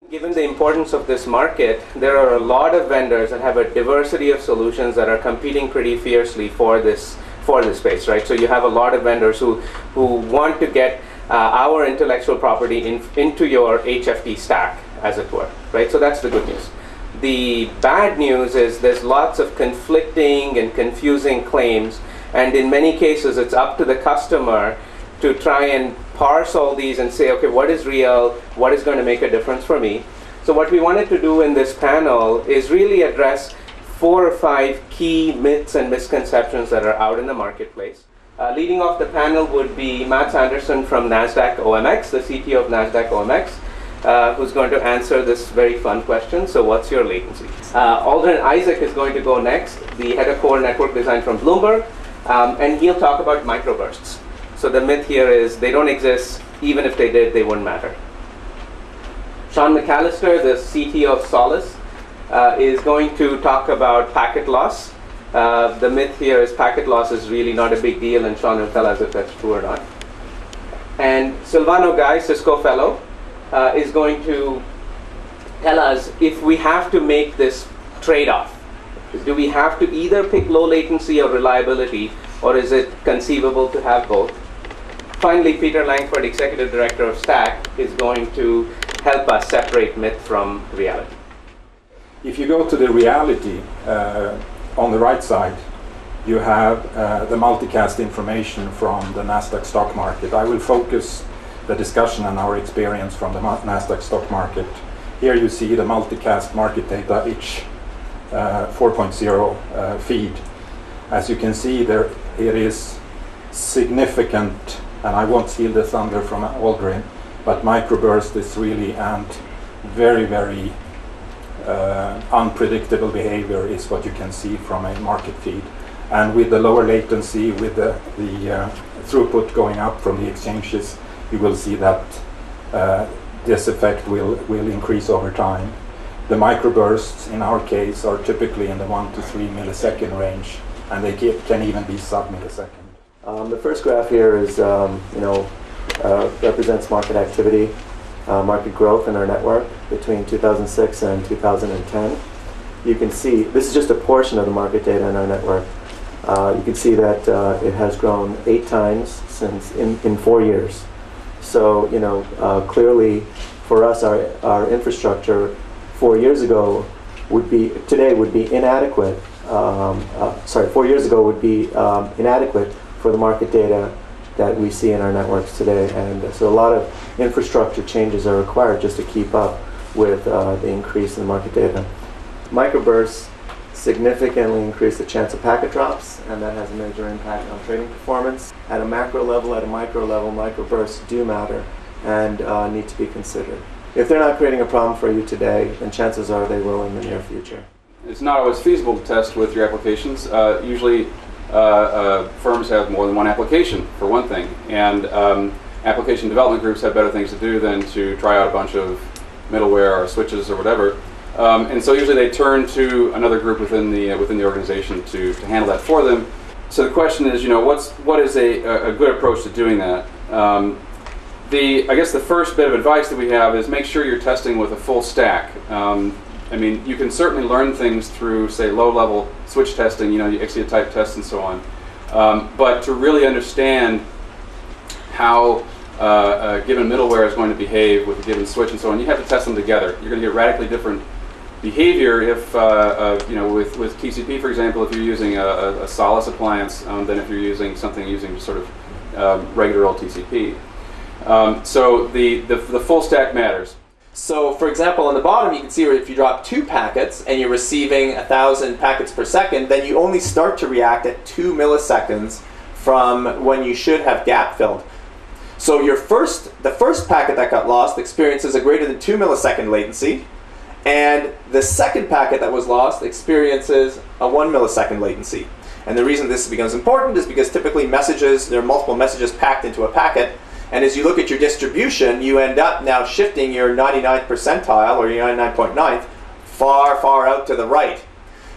Given the importance of this market, there are a lot of vendors that have a diversity of solutions that are competing pretty fiercely for this space, right? So you have a lot of vendors who want to get our intellectual property into your HFT stack, as it were, right? So that's the good news. The bad news is there's lots of conflicting and confusing claims, and in many cases it's up to the customer to try and parse all these and say, okay, what is real, what is going to make a difference for me? So what we wanted to do in this panel is really address 4 or 5 key myths and misconceptions that are out in the marketplace. Leading off the panel would be Matt Anderson from NASDAQ OMX, the CTO of NASDAQ OMX, who's going to answer this very fun question. So what's your latency? Aldrin Isaac is going to go next, the head of core network design from Bloomberg, and he'll talk about microbursts. So the myth here is they don't exist. Even if they did, they wouldn't matter. Sean McAllister, the CTO of Solace, is going to talk about packet loss. The myth here is packet loss is really not a big deal, and Sean will tell us if that's true or not. And Silvano Guy, Cisco fellow, is going to tell us if we have to make this trade-off. Do we have to either pick low latency or reliability, or is it conceivable to have both? Finally, Peter Langford, Executive Director of Stack, is going to help us separate myth from reality. If you go to the reality, on the right side, you have the multicast information from the NASDAQ stock market. I will focus the discussion on our experience from the NASDAQ stock market. Here you see the multicast market data H 4.0 feed. As you can see, it is significant, and I won't steal the thunder from Aldrin, but microburst is really, and very, very unpredictable behavior is what you can see from a market feed. And with the lower latency, with the throughput going up from the exchanges, you will see that this effect will increase over time. The microbursts, in our case, are typically in the 1 to 3 millisecond range, and they can even be sub-millisecond. The first graph here is, represents market activity, market growth in our network between 2006 and 2010. You can see, this is just a portion of the market data in our network. You can see that it has grown 8 times since in 4 years. So, clearly for us, our infrastructure 4 years ago today would be inadequate. 4 years ago would be inadequate for the market data that we see in our networks today. And so a lot of infrastructure changes are required just to keep up with the increase in the market data. Microbursts significantly increase the chance of packet drops, and that has a major impact on trading performance. At a macro level, at a micro level, microbursts do matter and need to be considered. If they're not creating a problem for you today, then chances are they will in the near future. It's not always feasible to test with your applications. Usually firms have more than one application, for one thing, and application development groups have better things to do than to try out a bunch of middleware or switches or whatever. And so usually they turn to another group within the organization to handle that for them. So the question is, what is a good approach to doing that? I guess the first bit of advice that we have is make sure you're testing with a full stack. You can certainly learn things through, say, low-level switch testing, Ixia type tests and so on. But to really understand how a given middleware is going to behave with a given switch and so on, you have to test them together. You're going to get radically different behavior if, with TCP, for example, if you're using a Solace appliance than if you're using something using sort of regular old TCP. So the full stack matters. So, for example, on the bottom, you can see if you drop 2 packets and you're receiving 1,000 packets per second, then you only start to react at 2 milliseconds from when you should have gap filled. So the first packet that got lost experiences a greater than 2 millisecond latency, and the second packet that was lost experiences a 1 millisecond latency. And the reason this becomes important is because typically there are multiple messages packed into a packet. And as you look at your distribution, you end up now shifting your 99th percentile or your 99.9th far, far out to the right.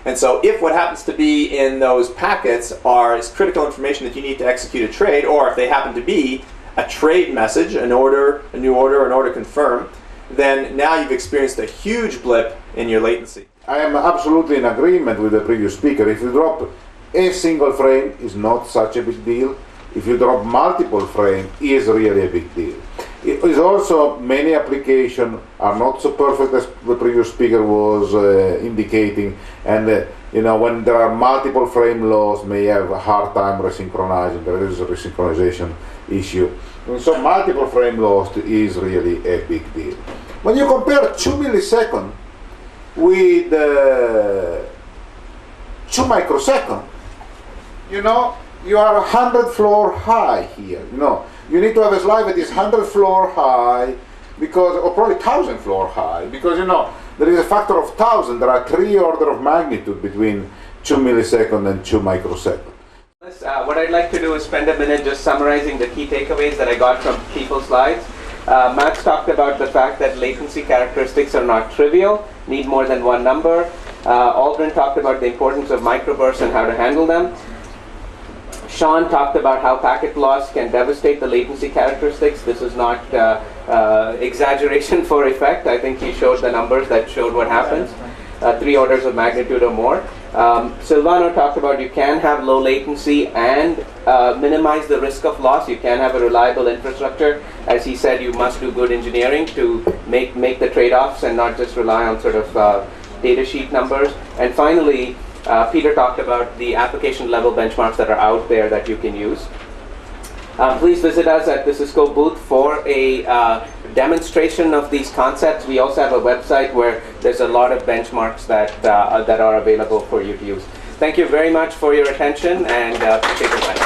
And so if what happens to be in those packets is critical information that you need to execute a trade, or if they happen to be a trade message, a new order, an order confirm, then now you've experienced a huge blip in your latency. I am absolutely in agreement with the previous speaker. If you drop a single frame, is not such a big deal. If you drop multiple frames, is really a big deal. It is also many applications are not so perfect as the previous speaker was indicating, and you know, when there are multiple frame loss, may have a hard time resynchronizing. There is a resynchronization issue. And so multiple frame loss is really a big deal. When you compare 2 milliseconds with 2 microseconds, you know, you are 100 floor high here. You know, you need to have a slide that is 100 floor high, because, or probably 1,000 floor high, because you know there is a factor of 1,000. There are 3 orders of magnitude between 2 milliseconds and 2 microseconds. What I'd like to do is spend a minute just summarizing the key takeaways that I got from people's slides. Max talked about the fact that latency characteristics are not trivial, need more than one number. Aldrin talked about the importance of microbursts and how to handle them. Sean talked about how packet loss can devastate the latency characteristics. This is not exaggeration for effect. I think he showed the numbers that showed what happens, 3 orders of magnitude or more. Silvano talked about you can have low latency and minimize the risk of loss. You can have a reliable infrastructure. As he said, you must do good engineering to make the trade-offs and not just rely on sort of data sheet numbers. And finally, Peter talked about the application level benchmarks that are out there that you can use. Please visit us at the Cisco booth for a demonstration of these concepts. We also have a website where there's a lot of benchmarks that are available for you to use. Thank you very much for your attention, and appreciate your time.